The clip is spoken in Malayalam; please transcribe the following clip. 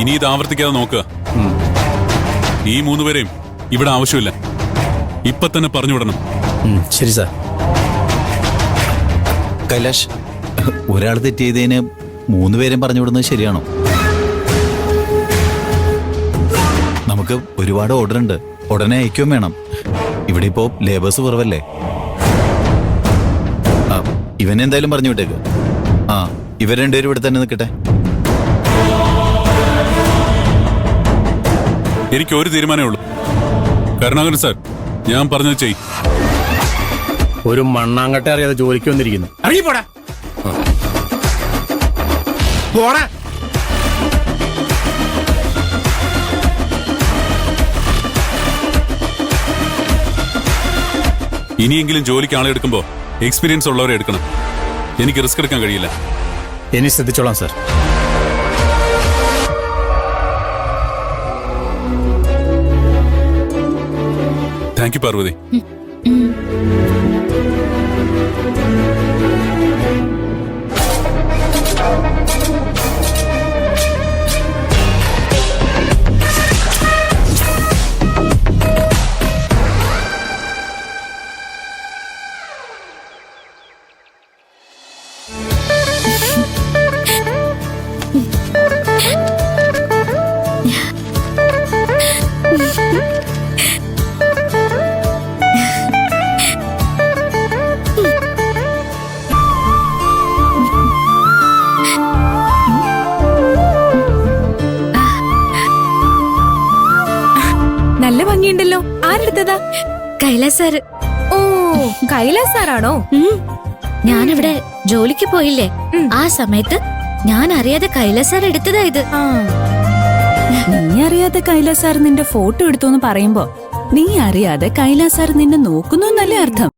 ഇനി ഇത് ആവർത്തിക്കാതെ നോക്കുക. ഈ മൂന്നുപേരെയും ഇവിടെ ആവശ്യമില്ല. ഇപ്പൊ തന്നെ പറഞ്ഞുവിടണം. ശരി സാർ. കൈലാഷ്, ഒരാൾ തെറ്റ് ചെയ്തതിന് മൂന്നുപേരും പറഞ്ഞു വിടുന്നത് ശരിയാണോ? നമുക്ക് ഒരുപാട് ഓർഡർ ഉണ്ട്, ഉടനെ അയക്കുകയും വേണം. ഇവിടെ ഇപ്പോ ലേബേഴ്സ് കുറവല്ലേ. ഇവനെന്തായാലും പറഞ്ഞു വിട്ടേക്ക്. ഇവർ രണ്ടുപേരും ഇവിടെ തന്നെ നിൽക്കട്ടെ. എനിക്ക് ഒരു തീരുമാനമേ ഉള്ളൂ. കരുണാകരൻ സാർ, ഞാൻ പറഞ്ഞത് ചെയ്. ഒരു മണ്ണാങ്കട്ടെ അറിയാതെ ജോലിക്ക് വന്നിരിക്കുന്നു. ഇറങ്ങി പോടാ. പോടാ. ഇനിയെങ്കിലും ജോലിക്ക് ആളെ എടുക്കുമ്പോ എക്സ്പീരിയൻസ് ഉള്ളവരെ എടുക്കണം. എനിക്ക് റിസ്ക് എടുക്കാൻ കഴിയില്ല. ഇനി ശ്രദ്ധിച്ചോളാം സാർ. Thank you Parvati. നല്ല ഭംഗിയുണ്ടല്ലോ. ആരെടുത്തതാ? കൈലാസ് സാറ്. ഓ, കൈലാസ് സാറാണോ? ഞാനിവിടെ ജോലിക്ക് പോയില്ലേ, ആ സമയത്ത് ഞാൻ അറിയാതെ കൈലാസ് സാർ എടുത്തതാ ഇത്. നീ അറിയാതെ കൈലാസ് സാർ നിന്റെ ഫോട്ടോ എടുത്തോന്ന് പറയുമ്പോ നീ അറിയാതെ കൈലാസ് സാർ നിന്നെ നോക്കുന്നു എന്നല്ലേ അർത്ഥം?